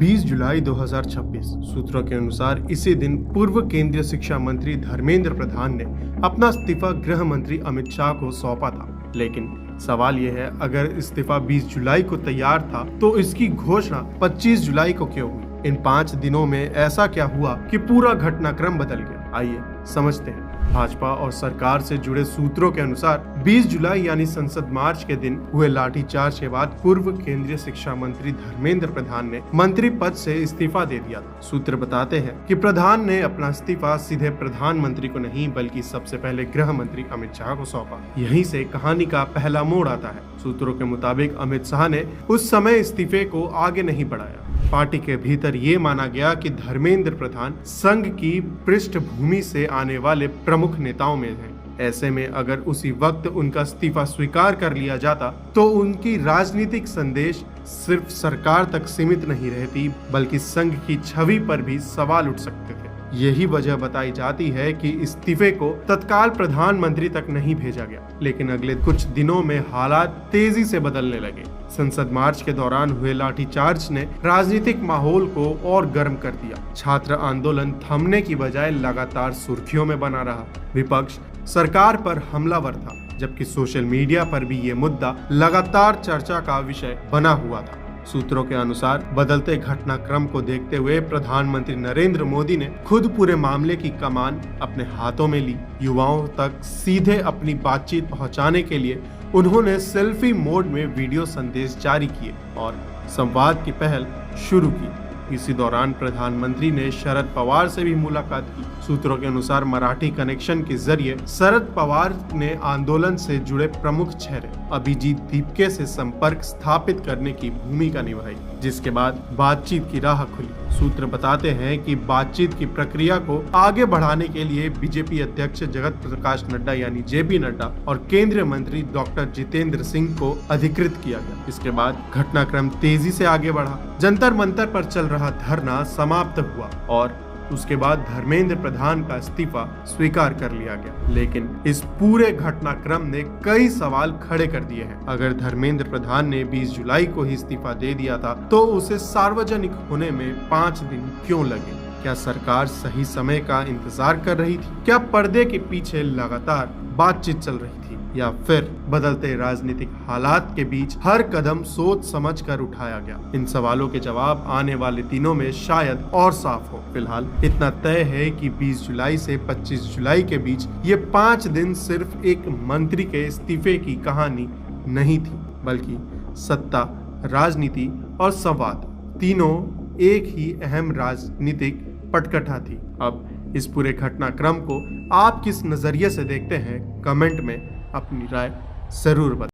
20 जुलाई 2026 सूत्रों के अनुसार इसी दिन पूर्व केंद्रीय शिक्षा मंत्री धर्मेंद्र प्रधान ने अपना इस्तीफा गृह मंत्री अमित शाह को सौंपा था। लेकिन सवाल यह है, अगर इस्तीफा 20 जुलाई को तैयार था तो इसकी घोषणा 25 जुलाई को क्यों हुई? इन 5 दिनों में ऐसा क्या हुआ कि पूरा घटनाक्रम बदल गया? आइए समझते हैं। भाजपा और सरकार से जुड़े सूत्रों के अनुसार 20 जुलाई यानी संसद मार्च के दिन हुए लाठीचार्ज के बाद पूर्व केंद्रीय शिक्षा मंत्री धर्मेंद्र प्रधान ने मंत्री पद से इस्तीफा दे दिया था। सूत्र बताते हैं कि प्रधान ने अपना इस्तीफा सीधे प्रधानमंत्री को नहीं बल्कि सबसे पहले गृह मंत्री अमित शाह को सौंपा। यहीं से कहानी का पहला मोड़ आता है। सूत्रों के मुताबिक अमित शाह ने उस समय इस्तीफे को आगे नहीं बढ़ाया। पार्टी के भीतर ये माना गया कि धर्मेंद्र प्रधान संघ की पृष्ठभूमि से आने वाले प्रमुख नेताओं में हैं। ऐसे में अगर उसी वक्त उनका इस्तीफा स्वीकार कर लिया जाता तो उनकी राजनीतिक संदेश सिर्फ सरकार तक सीमित नहीं रहती बल्कि संघ की छवि पर भी सवाल उठ सकते थे। यही वजह बताई जाती है कि इस्तीफे को तत्काल प्रधानमंत्री तक नहीं भेजा गया, लेकिन अगले कुछ दिनों में हालात तेजी से बदलने लगे। संसद मार्च के दौरान हुए लाठीचार्ज ने राजनीतिक माहौल को और गर्म कर दिया। छात्र आंदोलन थमने की बजाय लगातार सुर्खियों में बना रहा। विपक्ष सरकार पर हमलावर था, जबकि सोशल मीडिया पर भी ये मुद्दा लगातार चर्चा का विषय बना हुआ था। सूत्रों के अनुसार बदलते घटनाक्रम को देखते हुए प्रधानमंत्री नरेंद्र मोदी ने खुद पूरे मामले की कमान अपने हाथों में ली। युवाओं तक सीधे अपनी बातचीत पहुंचाने के लिए उन्होंने सेल्फी मोड में वीडियो संदेश जारी किए और संवाद की पहल शुरू की। इसी दौरान प्रधानमंत्री ने शरद पवार से भी मुलाकात की। सूत्रों के अनुसार मराठी कनेक्शन के जरिए शरद पवार ने आंदोलन से जुड़े प्रमुख चेहरे अभिजीत दीपके से संपर्क स्थापित करने की भूमिका निभाई, जिसके बाद बातचीत की राह खुली। सूत्र बताते हैं कि बातचीत की प्रक्रिया को आगे बढ़ाने के लिए बीजेपी अध्यक्ष जगत प्रकाश नड्डा यानी जेपी नड्डा और केंद्रीय मंत्री डॉक्टर जितेंद्र सिंह को अधिकृत किया गया। इसके बाद घटनाक्रम तेजी से आगे बढ़ा। जंतर मंतर पर चल रहा धरना समाप्त हुआ और उसके बाद धर्मेंद्र प्रधान का इस्तीफा स्वीकार कर लिया गया। लेकिन इस पूरे घटनाक्रम ने कई सवाल खड़े कर दिए हैं। अगर धर्मेंद्र प्रधान ने 20 जुलाई को ही इस्तीफा दे दिया था तो उसे सार्वजनिक होने में 5 दिन क्यों लगे? क्या सरकार सही समय का इंतजार कर रही थी? क्या पर्दे के पीछे लगातार बातचीत चल रही थी? या फिर बदलते राजनीतिक हालात के बीच हर कदम सोच समझ कर उठाया गया? इन सवालों के जवाब आने वाले दिनों में शायद और साफ हो। फिलहाल इतना तय है कि 20 जुलाई से 25 जुलाई के बीच ये 5 दिन सिर्फ एक मंत्री के इस्तीफे की कहानी नहीं थी, बल्कि सत्ता, राजनीति और संवाद तीनों एक ही अहम राजनीतिक पटकथा थी। अब इस पूरे घटनाक्रम को आप किस नजरिए से देखते हैं? कमेंट में अपनी राय जरूर बताएं।